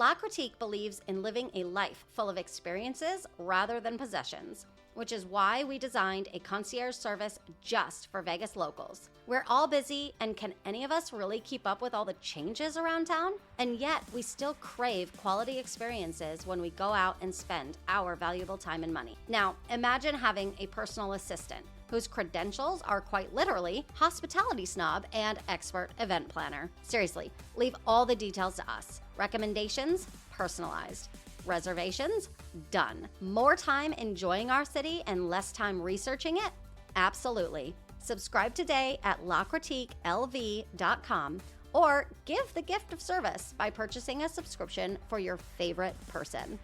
La Critique believes in living a life full of experiences rather than possessions, which is why we designed a concierge service just for Vegas locals. We're all busy, and can any of us really keep up with all the changes around town? And yet, we still crave quality experiences when we go out and spend our valuable time and money. Now, imagine having a personal assistant whose credentials are quite literally hospitality snob and expert event planner. Seriously, leave all the details to us. Recommendations, personalized. Reservations, done. More time enjoying our city and less time researching it? Absolutely. Subscribe today at lacritiquelv.com or give the gift of service by purchasing a subscription for your favorite person.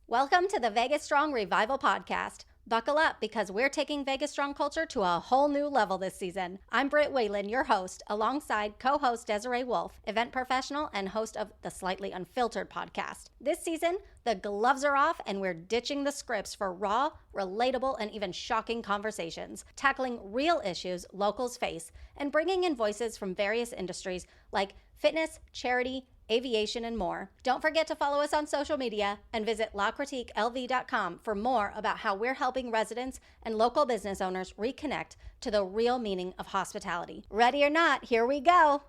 Welcome to the VegasStrong Revival Podcast. Buckle up because we're taking Vegas Strong culture to a whole new level this season. I'm Britt, your host, alongside co-host Desiree Wolf, event professional and host of the Slightly Unfiltered podcast. This season, the gloves are off and we're ditching the scripts for raw, relatable, and even shocking conversations, tackling real issues locals face and bringing in voices from various industries like fitness, charity, aviation, and more. Don't forget to follow us on social media and visit lacritiquelv.com for more about how we're helping residents and local business owners reconnect to the real meaning of hospitality. Ready or not, here we go.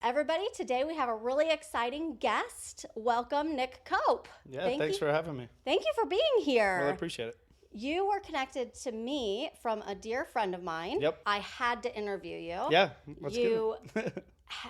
Everybody, today we have a really exciting guest. Welcome, Nick Cope. Yeah, thanks for having me. Thank you for being here. Well, I appreciate it. You were connected to me from a dear friend of mine. Yep. I had to interview you. Yeah, let's do it.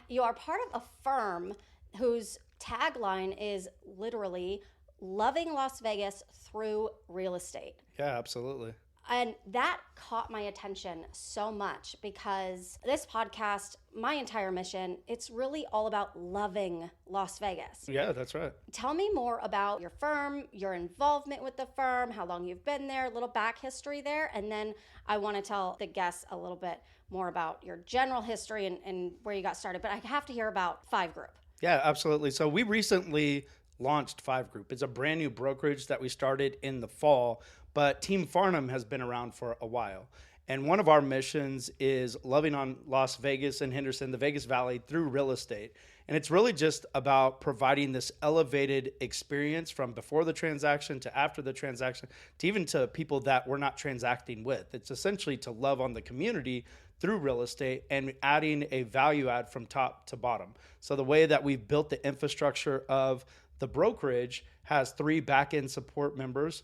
You are part of a firm whose tagline is literally loving Las Vegas through real estate. Yeah, absolutely. And that caught my attention so much because this podcast, my entire mission, it's really all about loving Las Vegas. Yeah, that's right. Tell me more about your firm, your involvement with the firm, how long you've been there, a little back history there, and then I want to tell the guests a little bit more about your general history and where you got started. But I have to hear about Fiv Group. Yeah, absolutely. So we recently launched Fiv Group. It's a brand new brokerage that we started in the fall, but Team Farnham has been around for a while. And one of our missions is loving on Las Vegas and Henderson, the Vegas Valley, through real estate. And it's really just about providing this elevated experience from before the transaction to after the transaction, to even to people that we're not transacting with. It's essentially to love on the community through real estate and adding a value add from top to bottom. So the way that we've built the infrastructure of the brokerage has 3 back-end support members.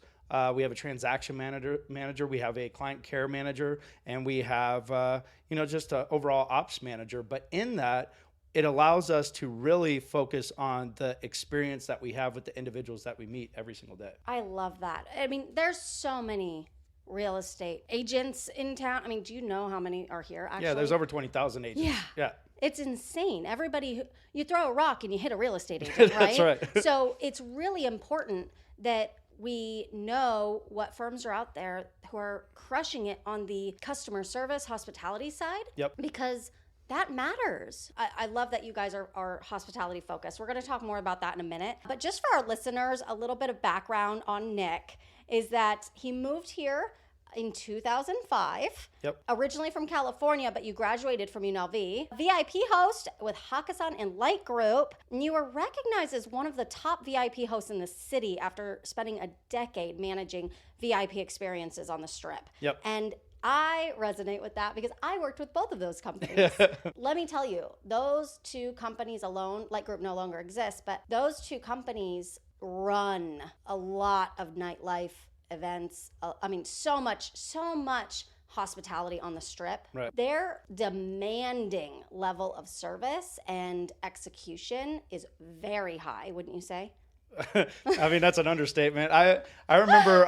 We have a transaction manager, we have a client care manager, and we have just an overall ops manager. But in that, it allows us to really focus on the experience that we have with the individuals that we meet every single day. I love that. I mean, there's so many real estate agents in town. I mean, do you know how many are here actually? Yeah, there's over 20,000 agents. Yeah. It's insane. Everybody, you throw a rock and you hit a real estate agent, right? That's right. So it's really important that we know what firms are out there who are crushing it on the customer service, hospitality side. Yep. Because that matters. I love that you guys are hospitality focused. We're going to talk more about that in a minute. But just for our listeners, a little bit of background on Nick is that he moved here in 2005, originally from California, but you graduated from UNLV. VIP host with Hakkasan and Light Group. And you were recognized as one of the top VIP hosts in the city after spending a decade managing VIP experiences on the Strip. Yep. And I resonate with that because I worked with both of those companies. Let me tell you, those 2 companies alone, Light Group no longer exists, but those 2 companies run a lot of nightlife events. I mean, so much hospitality on the Strip. Right. Their demanding level of service and execution is very high, wouldn't you say? I mean, that's an understatement. I remember,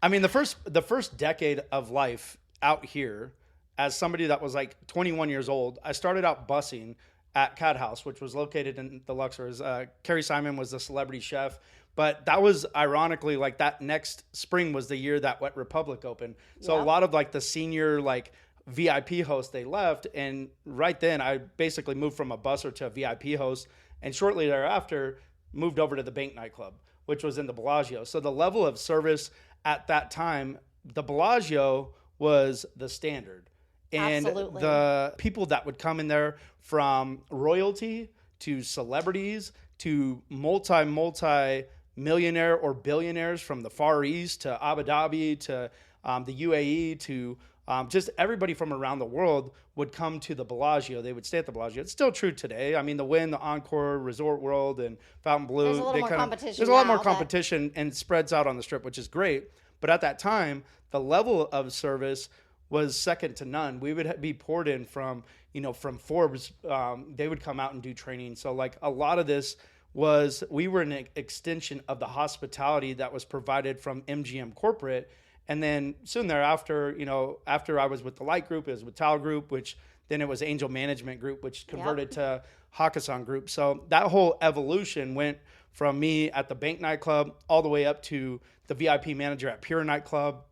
the first decade of life out here, as somebody that was like 21 years old, I started out busing at Cat House, which was located in the Luxors. Carrie Simon was the celebrity chef. But that was ironically like that next spring was the year that Wet Republic opened. So a lot of like the senior like VIP hosts, they left. And right then I basically moved from a busser to a VIP host. And shortly thereafter moved over to the Bank nightclub, which was in the Bellagio. So the level of service at that time, the Bellagio was the standard. And Absolutely. the people that would come in there from royalty to celebrities, to multi-millionaire or billionaires from the Far East to Abu Dhabi to the UAE to just everybody from around the world would come to the Bellagio. They would stay at the Bellagio. It's still true today. I mean, the Wynn, the Encore, Resort World, and Fontainebleau. There's a little more competition. There's a lot more competition and it spreads out on the Strip, which is great. But at that time, the level of service was second to none. We would be poured in from Forbes. They would come out and do training. So like a lot of this we were an extension of the hospitality that was provided from MGM Corporate. And then soon thereafter, after I was with the Light Group, it was with Tal Group, which then it was Angel Management Group, which converted to Hakkasan Group. So that whole evolution went from me at the Bank nightclub all the way up to the VIP manager at Pure nightclub,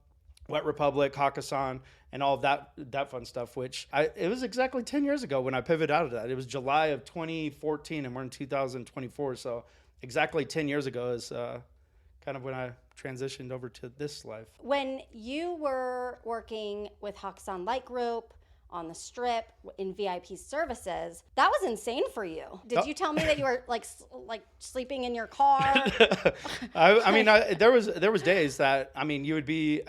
Wet Republic, Hakkasan, and all of that fun stuff, it was exactly 10 years ago when I pivoted out of that. It was July of 2014 and we're in 2024. So exactly 10 years ago is kind of when I transitioned over to this life. When you were working with Hakkasan and Light Group on the Strip in VIP services, that was insane for you. Did you tell me that you were like sleeping in your car? There was days that, you would be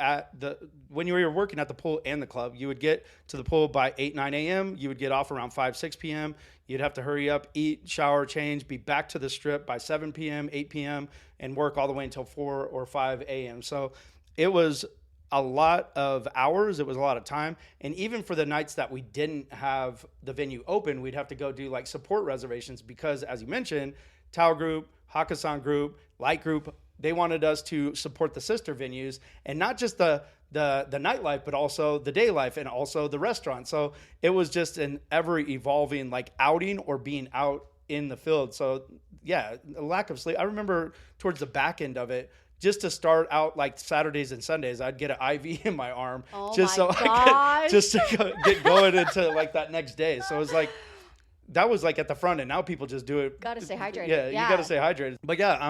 when you were working at the pool and the club, you would get to the pool by 8, 9 a.m. You would get off around 5, 6 p.m. You'd have to hurry up, eat, shower, change, be back to the Strip by 7 p.m., 8 p.m., and work all the way until 4 or 5 a.m. So it was a lot of hours. It was a lot of time. And even for the nights that we didn't have the venue open, we'd have to go do like support reservations because, as you mentioned, Tao Group, Hakkasan Group, Light Group, they wanted us to support the sister venues and not just the nightlife, but also the day life and also the restaurant. So it was just an ever evolving like outing or being out in the field. So yeah, a lack of sleep. I remember towards the back end of it, just to start out like Saturdays and Sundays, I'd get an IV in my arm I could just to get going into like that next day. So it was like, that was like at the front end. Now people just do it. Got to stay hydrated. Yeah, you got to stay hydrated. But yeah,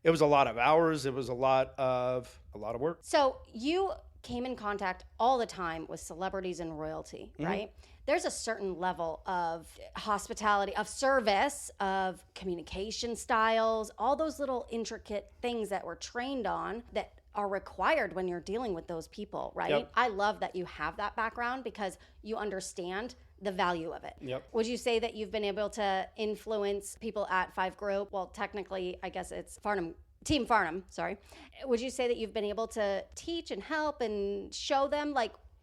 it was a lot of hours. It was a lot of work. So you came in contact all the time with celebrities and royalty, right? There's a certain level of hospitality, of service, of communication styles, all those little intricate things that we're trained on that are required when you're dealing with those people, right? Yep. I love that you have that background because you understand the value of it. Yep. Would you say that you've been able to influence people at Fiv Group? Well, technically, I guess it's Team Farnham, sorry. Would you say that you've been able to teach and help and show them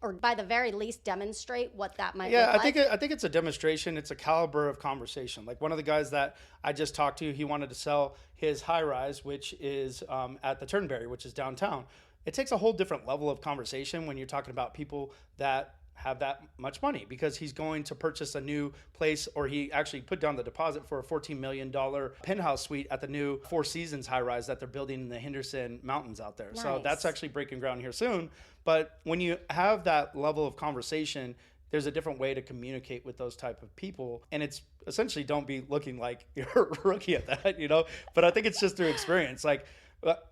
or by the very least demonstrate what that might look like? I think it's a demonstration. It's a caliber of conversation. Like one of the guys that I just talked to, he wanted to sell his high rise, which is at the Turnberry, which is downtown. It takes a whole different level of conversation when you're talking about people that have that much money because he's going to purchase a new place, or he actually put down the deposit for a $14 million penthouse suite at the new Four Seasons high rise that they're building in the Henderson Mountains out there. Nice. So that's actually breaking ground here soon. But when you have that level of conversation, there's a different way to communicate with those type of people. And it's essentially, don't be looking like you're a rookie at that, but I think it's just through experience. Like,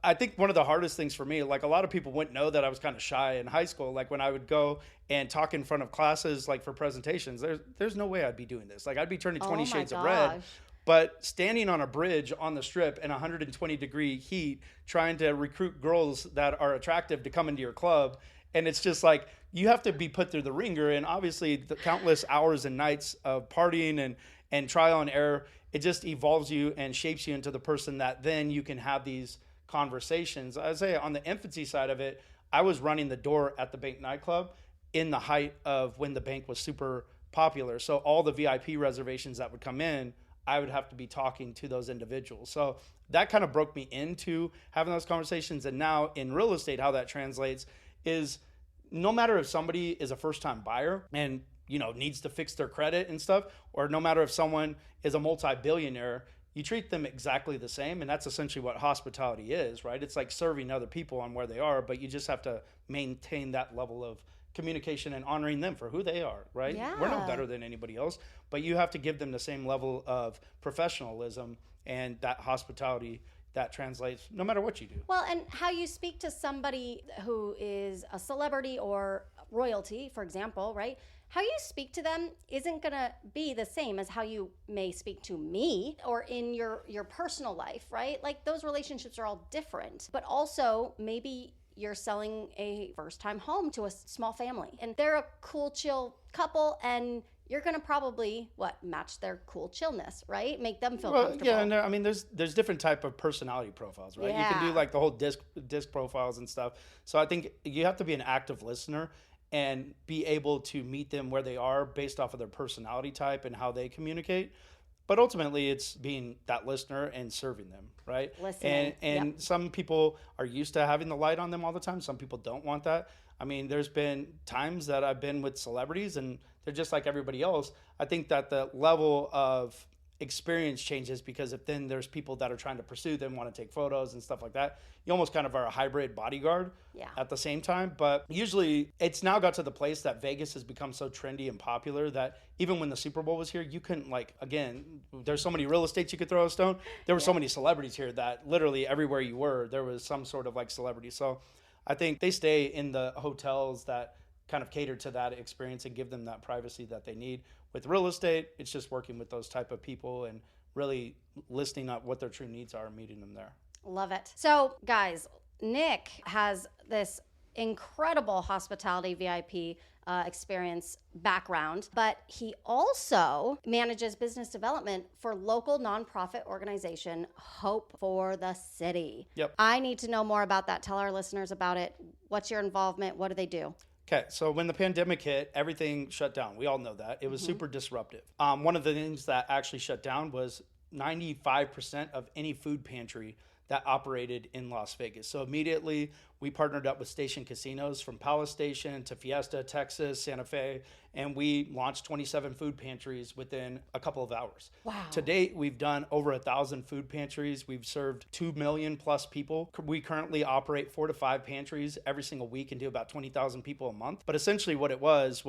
I think one of the hardest things for me, like a lot of people wouldn't know that I was kind of shy in high school. Like when I would go and talk in front of classes, like for presentations, there's no way I'd be doing this. Like I'd be turning 20 shades of red. But standing on a bridge on the Strip in 120-degree heat, trying to recruit girls that are attractive to come into your club, and it's just like you have to be put through the ringer. And obviously, the countless hours and nights of partying and trial and error, it just evolves you and shapes you into the person that then you can have these conversations. I say on the infancy side of it, I was running the door at the Bank nightclub in the height of when the Bank was super popular. So all the VIP reservations that would come in, I would have to be talking to those individuals. So that kind of broke me into having those conversations. And now in real estate, how that translates is no matter if somebody is a first-time buyer and needs to fix their credit and stuff, or no matter if someone is a multi-billionaire, you treat them exactly the same. And that's essentially what hospitality is, right? It's like serving other people on where they are, but you just have to maintain that level of communication and honoring them for who they are, right? Yeah. We're no better than anybody else, but you have to give them the same level of professionalism and that hospitality that translates no matter what you do. Well, and how you speak to somebody who is a celebrity or royalty, for example, right? How you speak to them isn't going to be the same as how you may speak to me or in your personal life, right? Like those relationships are all different. But also maybe you're selling a first-time home to a small family and they're a cool, chill couple, and you're going to probably match their cool chillness, right? Make them feel comfortable. Yeah, and I mean, there's different type of personality profiles, right? Yeah. You can do like the whole disc profiles and stuff. So I think you have to be an active listener and be able to meet them where they are based off of their personality type and how they communicate. But ultimately, it's being that listener and serving them, right? Listening. And Yep. some people are used to having the light on them all the time. Some people don't want that. I mean, there's been times that I've been with celebrities and they're just like everybody else. I think that the level of experience changes because if then there's people that are trying to pursue them, want to take photos and stuff like that. You almost kind of are a hybrid bodyguard at the same time. But usually it's now got to the place that Vegas has become so trendy and popular that even when the Super Bowl was here, you couldn't there's so many real estates you could throw a stone. There were so many celebrities here that literally everywhere you were, there was some sort of like celebrity. So I think they stay in the hotels that kind of cater to that experience and give them that privacy that they need. With real estate, it's just working with those type of people and really listening up what their true needs are and meeting them there. Love it. So guys, Nick has this incredible hospitality VIP experience background, but he also manages business development for local nonprofit organization Hope for the City. Yep. I need to know more about that. Tell our listeners about it. What's your involvement? What do they do? Okay, so when the pandemic hit, everything shut down. We all know that. It was super disruptive. One of the things that actually shut down was 95% of any food pantry that operated in Las Vegas. So immediately we partnered up with Station Casinos from Palace Station to Fiesta, Texas, Santa Fe, and we launched 27 food pantries within a couple of hours. Wow. To date, we've done over 1,000 food pantries. We've served 2 million plus people. We currently operate 4 to 5 pantries every single week and do about 20,000 people a month. But essentially what it was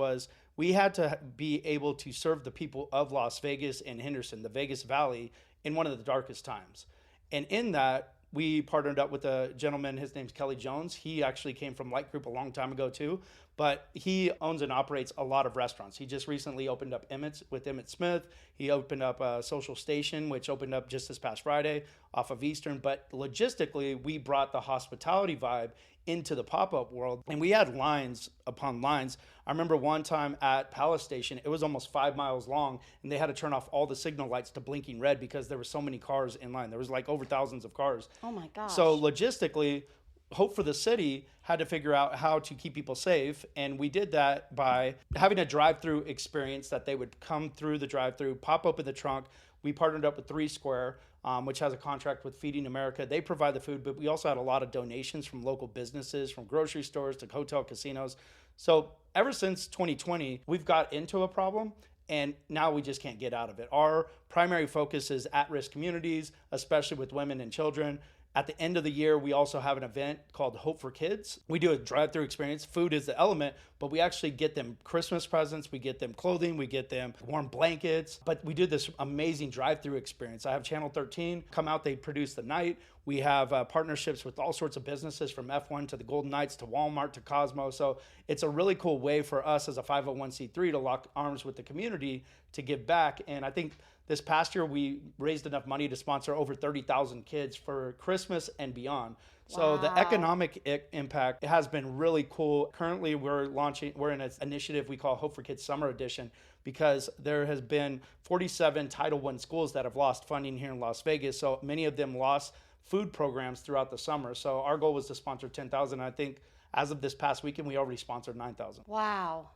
we had to be able to serve the people of Las Vegas and Henderson, the Vegas Valley, in one of the darkest times. And in that, we partnered up with a gentleman, his name's Kelly Jones. He actually came from Light Group a long time ago too, but he owns and operates a lot of restaurants. He just recently opened up with Emmett Smith. He opened up a Social Station, which opened up just this past Friday off of Eastern. But logistically, we brought the hospitality vibe into the pop-up world, and we had lines upon lines. I remember one time at Palace Station, it was almost 5 miles long, and they had to turn off all the signal lights to blinking red because there were so many cars in line. There was like over thousands of cars. Oh my gosh. So logistically, Hope for the City had to figure out how to keep people safe, and we did that by having a drive-through experience that they would come through the drive-through, pop open the trunk. We partnered up with 3 Square, which has a contract with Feeding America. They provide the food, but we also had a lot of donations from local businesses, from grocery stores to hotel casinos. So ever since 2020, we've got into a problem, and now we just can't get out of it. Our primary focus is at-risk communities, especially with women and children. At the end of the year, we also have an event called Hope for Kids. We do a drive-through experience. Food is the element, but we actually get them Christmas presents, we get them clothing, we get them warm blankets, but we do this amazing drive-through experience. I have Channel 13 come out, they produce the night. We have partnerships with all sorts of businesses from F1 to the Golden Knights to Walmart to Cosmo. So it's a really cool way for us as a 501c3 to lock arms with the community to give back. And I think this past year, we raised enough money to sponsor over 30,000 kids for Christmas and beyond. So the economic impact has been really cool. Currently, we're in an initiative we call Hope for Kids Summer Edition, because there has been 47 Title I schools that have lost funding here in Las Vegas. So many of them lost food programs throughout the summer. So our goal was to sponsor 10,000. I think as of this past weekend, we already sponsored 9,000. Wow.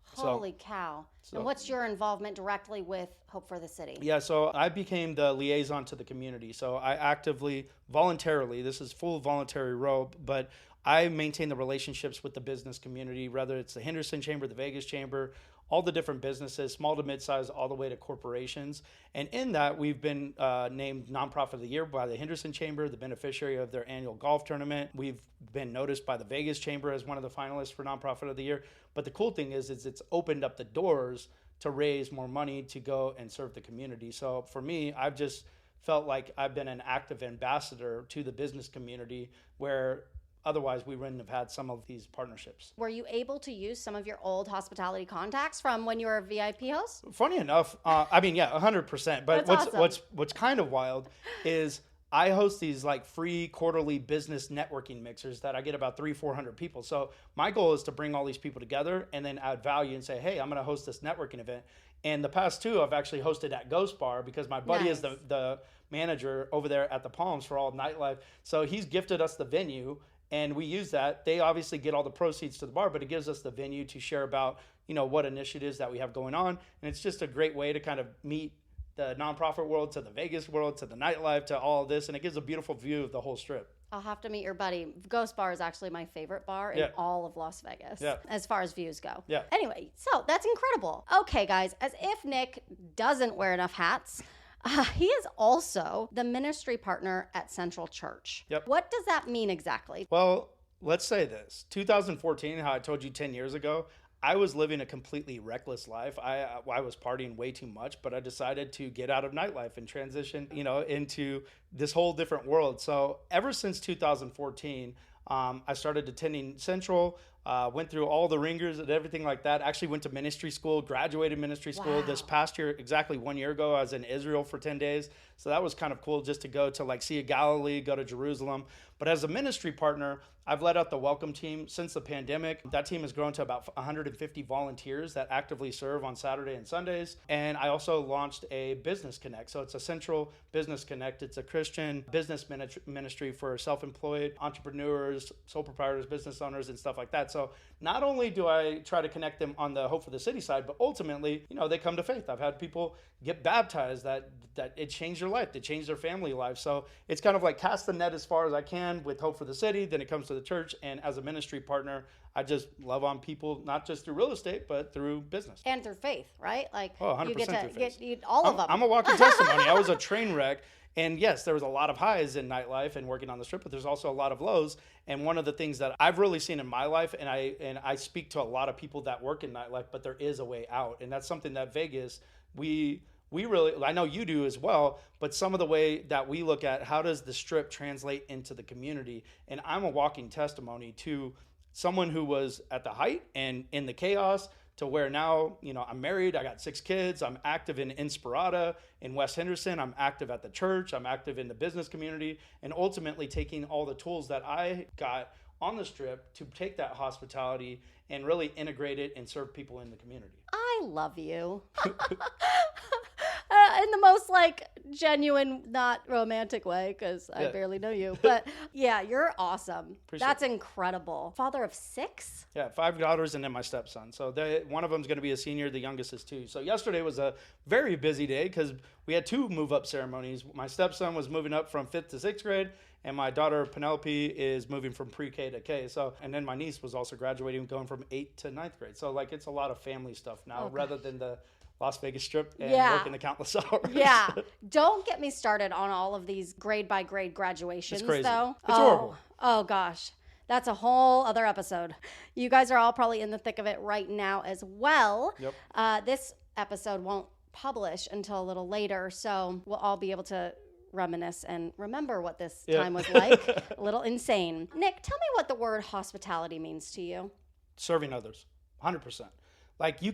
Holy cow. And what's your involvement directly with Hope for the City? Yeah, so I became the liaison to the community. So I actively, voluntarily, this is full voluntary role, but I maintain the relationships with the business community, whether it's the Henderson Chamber, the Vegas Chamber, all the different businesses, small to mid-size, all the way to corporations. And in that, we've been named Nonprofit of the Year by the Henderson Chamber, the beneficiary of their annual golf tournament. We've been noticed by the Vegas Chamber as one of the finalists for Nonprofit of the Year. But the cool thing is it's opened up the doors to raise more money to go and serve the community. So for me, I've just felt like I've been an active ambassador to the business community, where otherwise we wouldn't have had some of these partnerships. Were you able to use some of your old hospitality contacts from when you were a VIP host? Funny enough, 100%. But That's awesome. what's kind of wild is I host these like free quarterly business networking mixers that I get about 300-400 people. So my goal is to bring all these people together and then add value and say, hey, I'm going to host this networking event. And the past two I've actually hosted at Ghost Bar because my buddy is the manager over there at the Palms for all nightlife. So he's gifted us the venue and we use that. They obviously get all the proceeds to the bar, but it gives us the venue to share about, what initiatives that we have going on. And it's just a great way to kind of meet the nonprofit world to the Vegas world to the nightlife to all of this. And it gives a beautiful view of the whole strip. I'll have to meet your buddy. Ghost Bar is actually my favorite bar in all of Las Vegas, as far as views go. Yeah. Anyway, so that's incredible. Okay, guys, as if Nick doesn't wear enough hats, he is also the ministry partner at Central Church. Yep. What does that mean exactly? Well, let's say this. 2014, how I told you 10 years ago, I was living a completely reckless life. I was partying way too much, but I decided to get out of nightlife and transition, into this whole different world. So ever since 2014, I started attending Central, went through all the ringers and everything like that. Actually went to ministry school, graduated ministry school. This past year, exactly 1 year ago, I was in Israel for 10 days. So that was kind of cool just to go to like Sea of Galilee, go to Jerusalem. But as a ministry partner, I've led out the welcome team since the pandemic. That team has grown to about 150 volunteers that actively serve on Saturday and Sundays. And I also launched a Business Connect. So it's a Central Business Connect. It's a Christian business ministry for self-employed entrepreneurs, sole proprietors, business owners, and stuff like that. So not only do I try to connect them on the Hope for the City side, but ultimately, they come to faith. I've had people get baptized that it changed their life. It changed their family life. So it's kind of like cast the net as far as I can with Hope for the City. Then it comes to the church. And as a ministry partner, I just love on people, not just through real estate, but through business. And through faith, right? Like 100% you get to through faith. get all of them. I'm a walking testimony. I was a train wreck. And yes, there was a lot of highs in nightlife and working on the strip, but there's also a lot of lows. And one of the things that I've really seen in my life, and I speak to a lot of people that work in nightlife, but there is a way out. And that's something that Vegas, we really, I know you do as well, but some of the way that we look at how does the strip translate into the community. And I'm a walking testimony to someone who was at the height and in the chaos to where now, I'm married, I got 6 kids, I'm active in Inspirata, in West Henderson, I'm active at the church, I'm active in the business community, and ultimately taking all the tools that I got on the strip to take that hospitality and really integrate it and serve people in the community. I love you. In the most genuine, not romantic way, because I barely know you. But yeah, you're awesome. That's incredible. Father of 6? Yeah, 5 daughters and then my stepson. So one of them is going to be a senior. The youngest is 2. So yesterday was a very busy day because we had 2 move-up ceremonies. My stepson was moving up from 5th to 6th grade. And my daughter, Penelope, is moving from pre-K to K. So, and then my niece was also graduating, going from 8th to 9th grade. So it's a lot of family stuff now rather than the Las Vegas Strip and working the countless hours. Yeah. Don't get me started on all of these grade by grade graduations, it's crazy. Though. It's horrible. Oh, gosh. That's a whole other episode. You guys are all probably in the thick of it right now as well. Yep. This episode won't publish until a little later, so we'll all be able to reminisce and remember what this time was like. A little insane. Nick, tell me what the word hospitality means to you. Serving others, 100%. You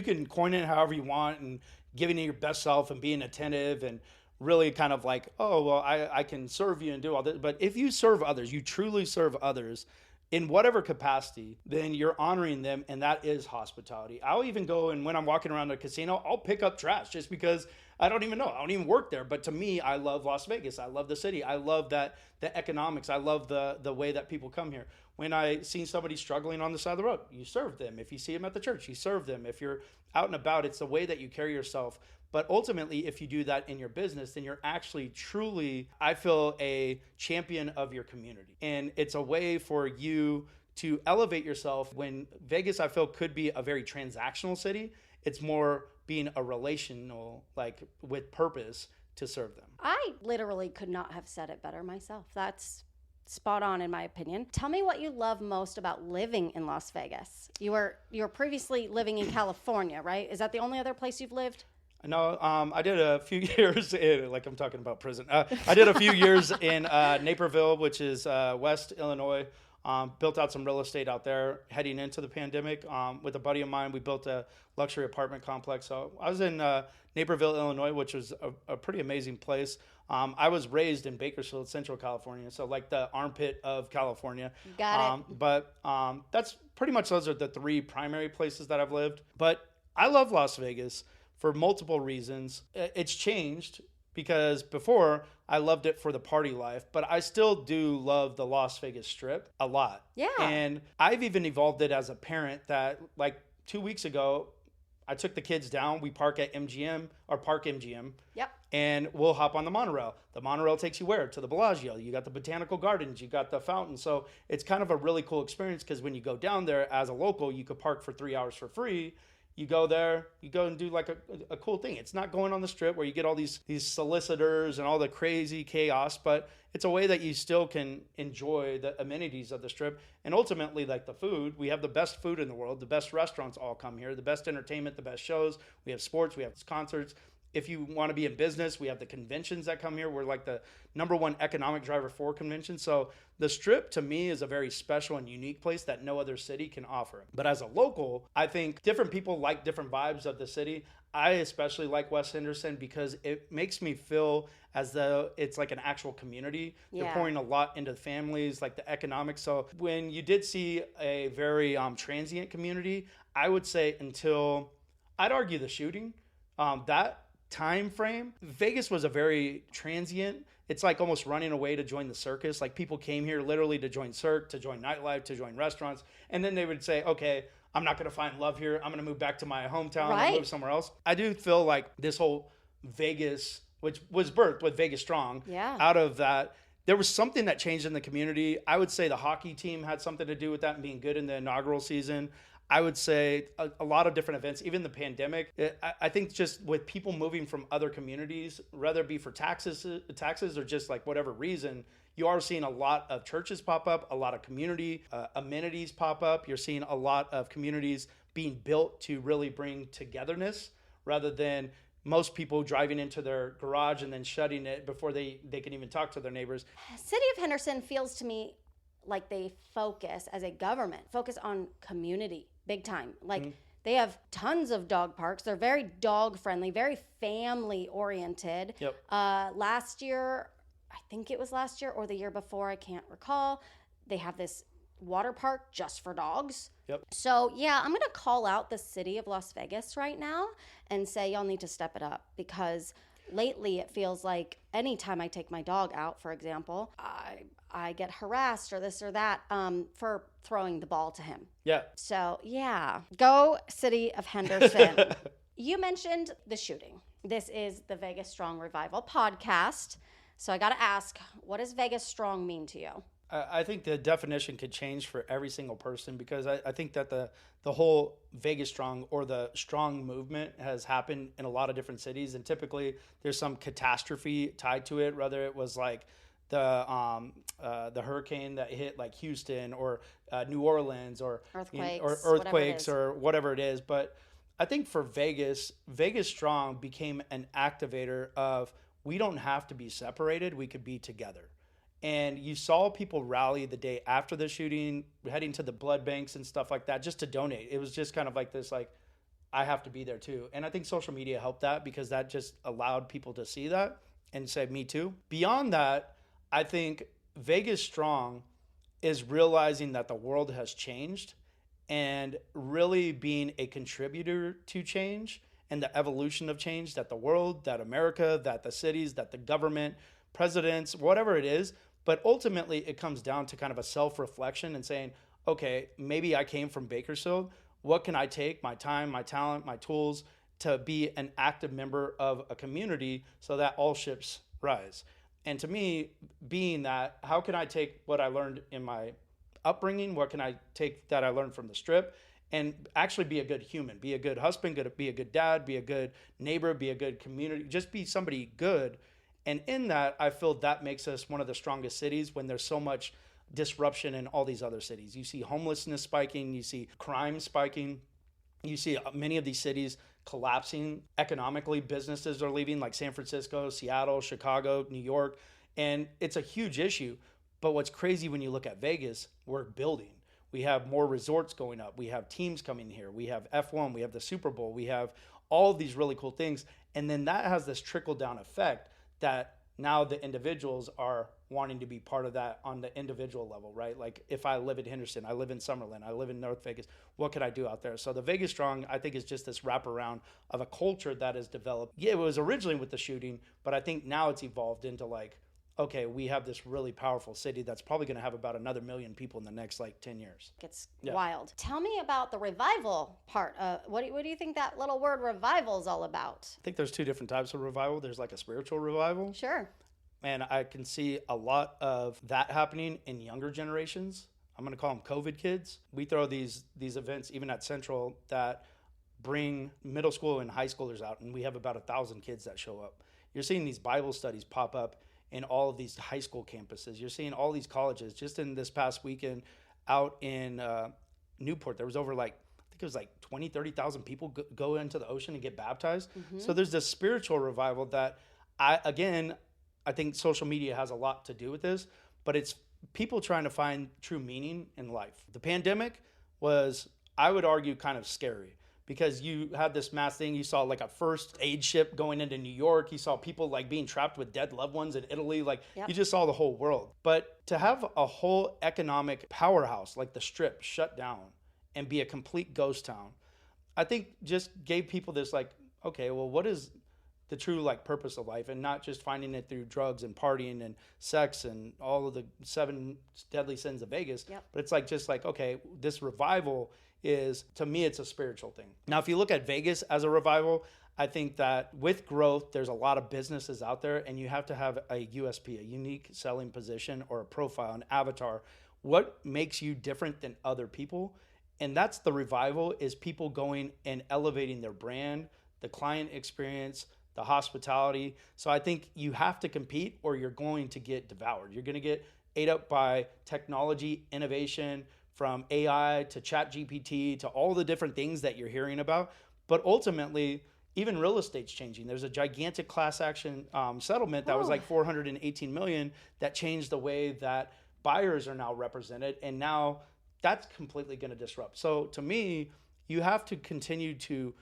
can coin it however you want and giving it your best self and being attentive and really kind of I can serve you and do all this. But if you serve others, you truly serve others in whatever capacity, then you're honoring them, and that is hospitality. I'll even go, and when I'm walking around the casino, I'll pick up trash just because I don't even know. I don't even work there. But to me, I love Las Vegas. I love the city. I love the economics. I love the way that people come here. When I see somebody struggling on the side of the road, you serve them. If you see them at the church, you serve them. If you're out and about, it's the way that you carry yourself. But ultimately, if you do that in your business, then you're actually truly, I feel, a champion of your community. And it's a way for you to elevate yourself. When Vegas, I feel, could be a very transactional city, it's more being a relational, with purpose to serve them. I literally could not have said it better myself. That's spot on in my opinion. Tell me what you love most about living in Las Vegas. You were previously living in California, right? Is that the only other place you've lived? No, I did a few years in, I'm talking about prison. I did a few years in Naperville, which is West Illinois, Built out some real estate out there heading into the pandemic. With a buddy of mine, we built a luxury apartment complex. So I was in Naperville, Illinois, which was a pretty amazing place. I was raised in Bakersfield, Central California, so like the armpit of California. Got it. But that's pretty much, those are the three primary places that I've lived. But I love Las Vegas for multiple reasons. It's changed because before I loved it for the party life, but I still do love the Las Vegas Strip a lot. Yeah. And I've even evolved it as a parent that, like 2 weeks ago, I took the kids down. We park at MGM or Park MGM. Yep. And we'll hop on the monorail. The monorail takes you where? To the Bellagio. You got the botanical gardens. You got the fountain. So it's kind of a really cool experience because when you go down there as a local, you could park for 3 hours for free. You go there, you go and do like a cool thing. It's not going on the Strip where you get all these solicitors and all the crazy chaos, but it's a way that you still can enjoy the amenities of the Strip. And ultimately, like the food, we have the best food in the world. The best restaurants all come here. The best entertainment, the best shows. We have sports, we have concerts. If you want to be in business, we have the conventions that come here. We're like the number one economic driver for conventions. So the Strip, to me, is a very special and unique place that no other city can offer. But as a local, I think different people like different vibes of the city. I especially like West Henderson because it makes me feel as though it's like an actual community. Yeah. They're pouring a lot into the families, like the economics. So when you did see a very transient community, I would say until, I'd argue the shooting, that time frame, Vegas was a very transient. It's like almost running away to join the circus. Like people came here literally to join Cirque, to join nightlife, to join restaurants. And then they would say, okay, I'm not going to find love here. I'm going to move back to my hometown and move somewhere else. I do feel like this whole Vegas, which was birthed with VegasStrong, out of that, there was something that changed in the community. I would say the hockey team had something to do with that and being good in the inaugural season. I would say a lot of different events, even the pandemic. I think just with people moving from other communities, whether it be for taxes or just like whatever reason, you are seeing a lot of churches pop up, a lot of community amenities pop up. You're seeing a lot of communities being built to really bring togetherness rather than most people driving into their garage and then shutting it before they can even talk to their neighbors. City of Henderson feels to me like they focus as a government, focus on community big time. Like they have tons of dog parks. They're very dog friendly, very family oriented. Yep. Last year, I think it was last year or the year before, I can't recall, they have this water park just for dogs. Yep. So yeah, I'm going to call out the city of Las Vegas right now and say y'all need to step it up because lately it feels like anytime I take my dog out, for example, I get harassed or this or that for throwing the ball to him. Yeah. So yeah, go City of Henderson. You mentioned the shooting. This is the VegasStrong Revival Podcast. So I got to ask, what does VegasStrong mean to you? I think the definition could change for every single person because I think that the whole VegasStrong or the strong movement has happened in a lot of different cities. And typically there's some catastrophe tied to it, whether it was like the hurricane that hit like Houston or New Orleans or earthquakes or whatever it is. But I think for VegasStrong became an activator of we don't have to be separated. We could be together. And you saw people rally the day after the shooting, heading to the blood banks and stuff like that just to donate. It was just kind of like this, like, I have to be there too. And I think social media helped that because that just allowed people to see that and say, me too. Beyond that, I think VegasStrong is realizing that the world has changed and really being a contributor to change and the evolution of change that the world, that America, that the cities, that the government, presidents, whatever it is. But ultimately, it comes down to kind of a self-reflection and saying, okay, maybe I came from Bakersfield. What can I take, my time, my talent, my tools, to be an active member of a community so that all ships rise? And to me, being that, how can I take what I learned in my upbringing? What can I take that I learned from the Strip and actually be a good human, be a good husband, be a good dad, be a good neighbor, be a good community, just be somebody good. And in that, I feel that makes us one of the strongest cities when there's so much disruption in all these other cities. You see homelessness spiking, you see crime spiking, you see many of these cities collapsing economically. Businesses are leaving like San Francisco, Seattle, Chicago, New York, and it's a huge issue. But what's crazy when you look at Vegas, we're building. We have more resorts going up. We have teams coming here. We have F1. We have the Super Bowl. We have all these really cool things. And then that has this trickle down effect that now the individuals are wanting to be part of that on the individual level, right? Like if I live in Henderson, I live in Summerlin, I live in North Vegas, what could I do out there? So the VegasStrong, I think, is just this wraparound of a culture that is developed. Yeah, it was originally with the shooting, but I think now it's evolved into like, okay, we have this really powerful city that's probably going to have about another 1 million people in the next like 10 years. It's wild. Tell me about the revival part. What do you think that little word revival is all about? I think there's two different types of revival. There's like a spiritual revival. Sure. And I can see a lot of that happening in younger generations. I'm going to call them COVID kids. We throw these events, even at Central, that bring middle school and high schoolers out, and we have about 1,000 kids that show up. You're seeing these Bible studies pop up in all of these high school campuses. You're seeing all these colleges. Just in this past weekend out in Newport, there was over like, I think it was like 20, 30,000 people go into the ocean and get baptized. Mm-hmm. So there's this spiritual revival that I think social media has a lot to do with this, but it's people trying to find true meaning in life. The pandemic was, I would argue, kind of scary because you had this mass thing. You saw like a first aid ship going into New York. You saw people like being trapped with dead loved ones in Italy. Like You just saw the whole world. But to have a whole economic powerhouse like the Strip shut down and be a complete ghost town, I think just gave people this like, okay, well, what is the true like purpose of life, and not just finding it through drugs and partying and sex and all of the 7 deadly sins of Vegas. But it's like, just like, okay, this revival is, to me, it's a spiritual thing. Now, if you look at Vegas as a revival, I think that with growth, there's a lot of businesses out there, and you have to have a USP, a unique selling position or a profile, an avatar. What makes you different than other people? And that's the revival, is people going and elevating their brand, the client experience, the hospitality. So I think you have to compete or you're going to get devoured. You're going to get ate up by technology, innovation, from AI to ChatGPT to all the different things that you're hearing about. But ultimately, even real estate's changing. There's a gigantic class action settlement that was like $418 million that changed the way that buyers are now represented. And now that's completely going to disrupt. So to me, you have to continue to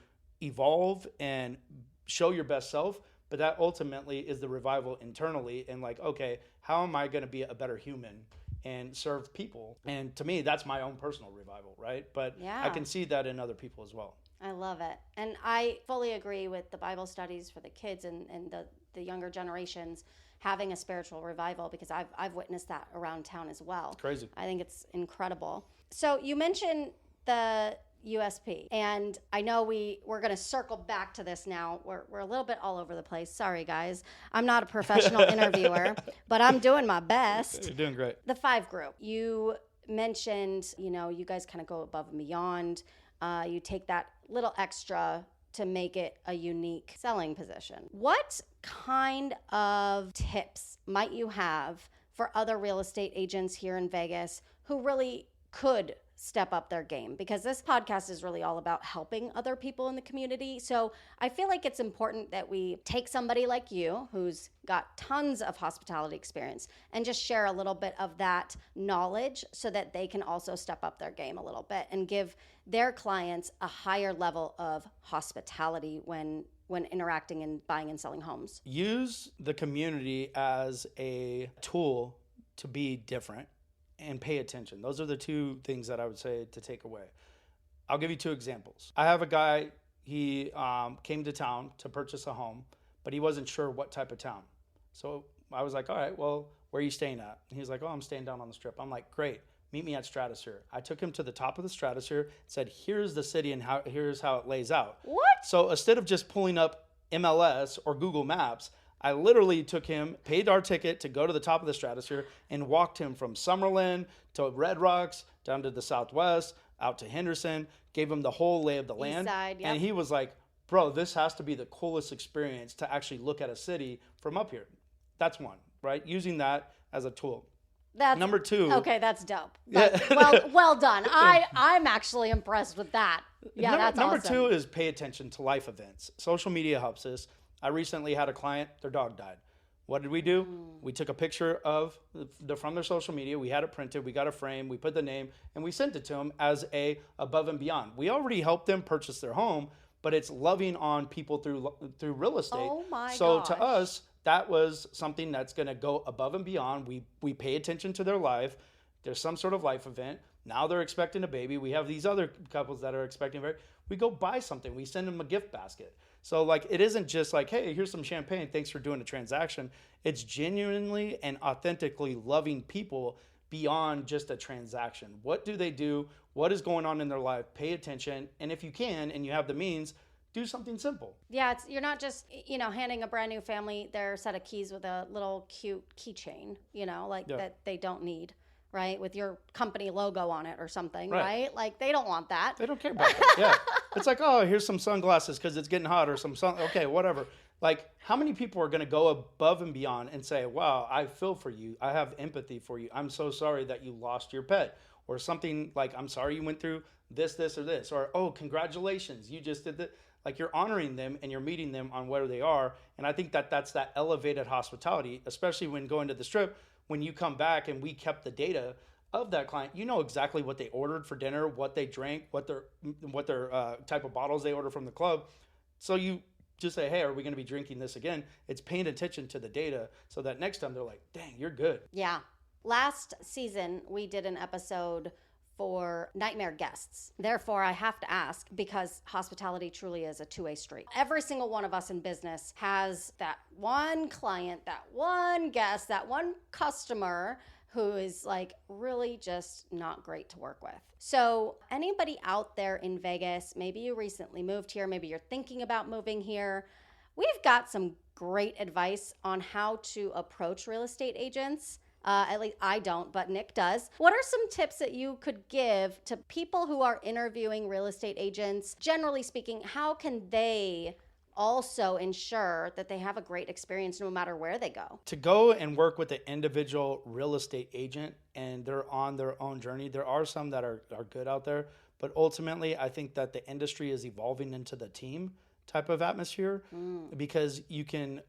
evolve and show your best self, but that ultimately is the revival internally, and like, okay, how am I going to be a better human and serve people? And to me, that's my own personal revival, right? But I can see that in other people as well. I love it. And I fully agree with the Bible studies for the kids and the younger generations having a spiritual revival, because I've witnessed that around town as well. It's crazy. I think it's incredible. So you mentioned the USP, and I know we're going to circle back to this now. We're a little bit all over the place. Sorry, guys. I'm not a professional interviewer, but I'm doing my best. You're doing great. The Fiv Group. You mentioned, you guys kind of go above and beyond. You take that little extra to make it a unique selling position. What kind of tips might you have for other real estate agents here in Vegas who really could step up their game? Because this podcast is really all about helping other people in the community. So I feel like it's important that we take somebody like you who's got tons of hospitality experience and just share a little bit of that knowledge so that they can also step up their game a little bit and give their clients a higher level of hospitality when interacting and buying and selling homes. Use the community as a tool to be different and pay attention. Those are the two things that I would say to take away. I'll give you 2 examples. I have a guy, he came to town to purchase a home, but he wasn't sure what type of town. So I was like, all right, well, where are you staying at? And he's like, oh, I'm staying down on the Strip. I'm like, great, meet me at Stratosphere. I took him to the top of the Stratosphere, said, here's the city and here's how it lays out. What? So instead of just pulling up MLS or Google Maps, I literally took him, paid our ticket to go to the top of the Stratosphere, and walked him from Summerlin to Red Rocks, down to the Southwest, out to Henderson, gave him the whole lay of the land. East side, yep. And he was like, bro, this has to be the coolest experience to actually look at a city from up here. That's one, right? Using that as a tool. That's number 2. Okay, that's dope. Well done. I'm actually impressed with that. Yeah, that's awesome. Number 2 is pay attention to life events. Social media helps us. I recently had a client, their dog died. What did we do? We took a picture of from their social media. We had it printed. We got a frame. We put the name, and we sent it to them as a above and beyond. We already helped them purchase their home, but it's loving on people through real estate. Oh my gosh. So to us, that was something that's going to go above and beyond. We pay attention to their life. There's some sort of life event. Now they're expecting a baby. We have these other couples that are expecting a baby. We go buy something. We send them a gift basket. So like, it isn't just like, hey, here's some champagne. Thanks for doing a transaction. It's genuinely and authentically loving people beyond just a transaction. What do they do? What is going on in their life? Pay attention. And if you can, and you have the means, do something simple. Yeah, you're not just, handing a brand new family their set of keys with a little cute keychain, that they don't need, right? With your company logo on it or something, right? Like, they don't want that. They don't care about that. Yeah. It's like, oh, here's some sunglasses because it's getting hot, or okay, whatever. Like, how many people are going to go above and beyond and say, wow, I feel for you. I have empathy for you. I'm so sorry that you lost your pet. Or something like, I'm sorry you went through this, or this. Or, oh, congratulations, you just did that. Like, you're honoring them and you're meeting them on where they are. And I think that's that elevated hospitality, especially when going to the Strip. When you come back and we kept the data of that client, you know exactly what they ordered for dinner, what they drank, what their type of bottles they order from the club. So you just say, hey, are we going to be drinking this again? It's paying attention to the data so that next time they're like, dang, you're good. Yeah. Last season, we did an episode for nightmare guests. Therefore, I have to ask, because hospitality truly is a two-way street. Every single one of us in business has that one client, that one guest, that one customer who is like really just not great to work with. So anybody out there in Vegas, maybe you recently moved here, maybe you're thinking about moving here, we've got some great advice on how to approach real estate agents. At least I don't, but Nick does. What are some tips that you could give to people who are interviewing real estate agents? Generally speaking, how can they also ensure that they have a great experience no matter where they go? To go and work with an individual real estate agent and they're on their own journey, there are some that are good out there, but ultimately I think that the industry is evolving into the team type of atmosphere because you can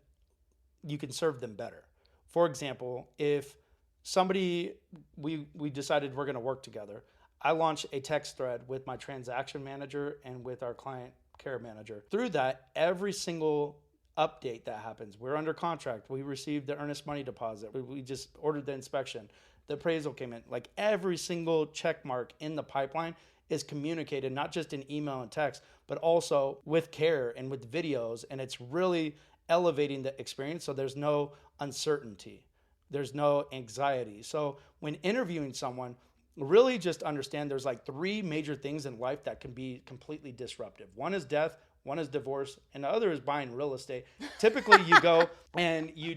serve them better. For example, if somebody, we decided we're going to work together, I launched a text thread with my transaction manager and with our client care manager. Through that, every single update that happens, we're under contract, we received the earnest money deposit, we just ordered the inspection, the appraisal came in, like every single check mark in the pipeline is communicated, not just in email and text, but also with care and with videos. And it's really elevating the experience. So there's no uncertainty. There's no anxiety. So when interviewing someone, really just understand there's like three major things in life that can be completely disruptive. One is death, one is divorce, and the other is buying real estate. Typically you go and you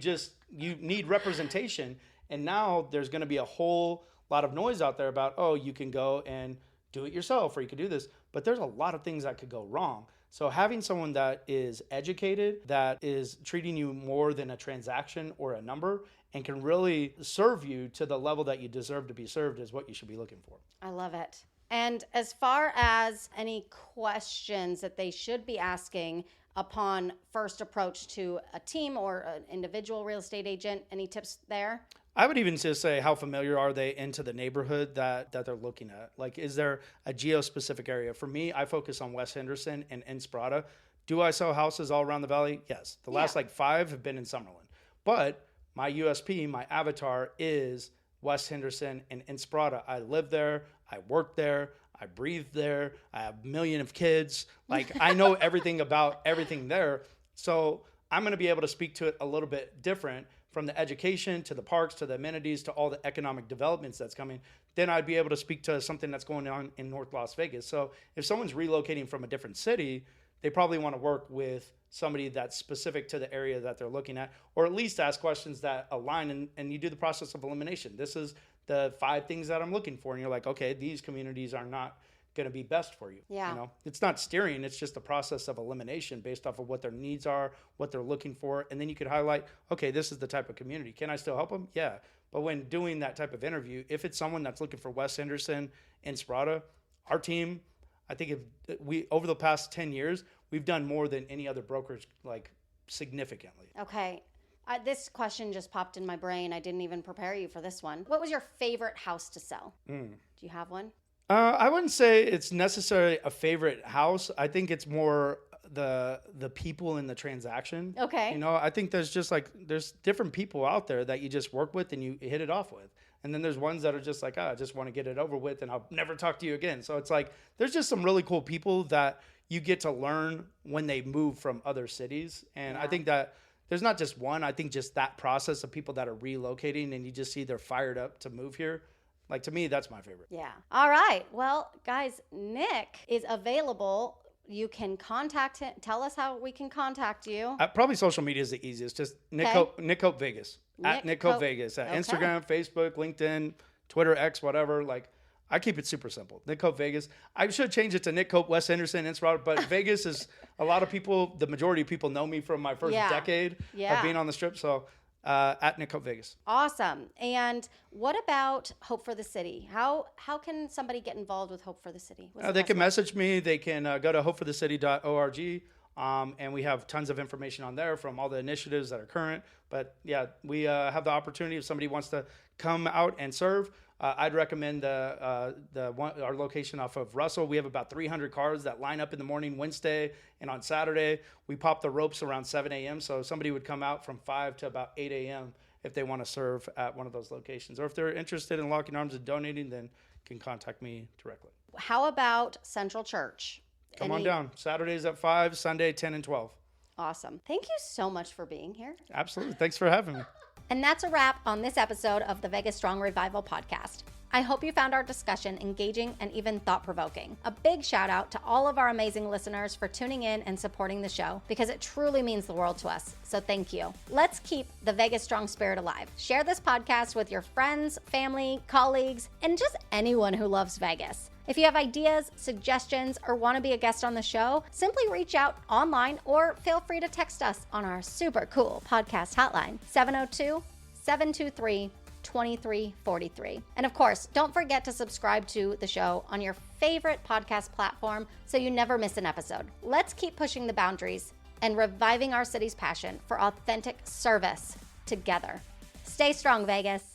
need representation. And now there's going to be a whole lot of noise out there about, oh, you can go and do it yourself, or you could do this. But there's a lot of things that could go wrong. So having someone that is educated, that is treating you more than a transaction or a number, and can really serve you to the level that you deserve to be served is what you should be looking for. I love it. And as far as any questions that they should be asking upon first approach to a team or an individual real estate agent, any tips there? I would even just say, how familiar are they into the neighborhood that they're looking at? Like, is there a geo-specific area? For me, I focus on West Henderson and Inspirata. Do I sell houses all around the valley? Yes. The last 5 have been in Summerlin. But my USP, my avatar is West Henderson and Inspirata. I live there. I work there. I breathe there. I have a million of kids. Like, I know everything about everything there. So I'm going to be able to speak to it a little bit different, from the education to the parks to the amenities to all the economic developments that's coming. Then I'd be able to speak to something that's going on in North Las Vegas. So if someone's relocating from a different city, they probably want to work with somebody that's specific to the area that they're looking at, or at least ask questions that align, and you do the process of elimination. This is the 5 things that I'm looking for. And you're like, okay, these communities are not going to be best for you. Yeah. You know, it's not steering, it's just a process of elimination based off of what their needs are, what they're looking for. And then you could highlight, okay, this is the type of community. Can I still help them? Yeah. But when doing that type of interview, if it's someone that's looking for West Henderson, Inspirata, our team, I think if we, over the past 10 years, we've done more than any other brokerage, like significantly. Okay. This question just popped in my brain. I didn't even prepare you for this one. What was your favorite house to sell? Do you have one? I wouldn't say it's necessarily a favorite house. I think it's more the people in the transaction. Okay. You know, I think there's different people out there that you just work with and you hit it off with. And then there's ones that are just like, I just want to get it over with and I'll never talk to you again. So it's like, there's just some really cool people that you get to learn when they move from other cities. And I think that there's not just one. I think just that process of people that are relocating and you just see they're fired up to move here. Like, to me, that's my favorite. Yeah. All right. Well, guys, Nick is available. You can contact him. Tell us how we can contact you. Probably social media is the easiest. Just Nick Hope Vegas. At Nick Hope Vegas. At Instagram, Facebook, LinkedIn, Twitter, X, whatever. Like, I keep it super simple. Nick Hope Vegas. I should change it to Nick Hope Wes Henderson, Inspirator, but Vegas is a lot of people, the majority of people know me from my first decade of being on the Strip. So at Nick Hope Vegas. Awesome. And what about Hope for the City? How can somebody get involved with Hope for the City? They can message me. They can go to hopeforthecity.org. And we have tons of information on there from all the initiatives that are current. But yeah, we have the opportunity if somebody wants to come out and serve. I'd recommend our location off of Russell. We have about 300 cars that line up in the morning Wednesday, and on Saturday we pop the ropes around 7 a.m. So somebody would come out from 5 to about 8 a.m. if they want to serve at one of those locations, or if they're interested in locking arms and donating, then can contact me directly. How about Central Church? Come on down. Saturdays at 5, Sunday 10 and 12. Awesome. Thank you so much for being here. Absolutely. Thanks for having me. And that's a wrap on this episode of the VegasStrong Revival Podcast. I hope you found our discussion engaging and even thought-provoking. A big shout out to all of our amazing listeners for tuning in and supporting the show, because it truly means the world to us. So thank you. Let's keep the VegasStrong spirit alive. Share this podcast with your friends, family, colleagues, and just anyone who loves Vegas. If you have ideas, suggestions, or want to be a guest on the show, simply reach out online or feel free to text us on our super cool podcast hotline, 702-723-2343. And of course, don't forget to subscribe to the show on your favorite podcast platform so you never miss an episode. Let's keep pushing the boundaries and reviving our city's passion for authentic service together. Stay strong, Vegas.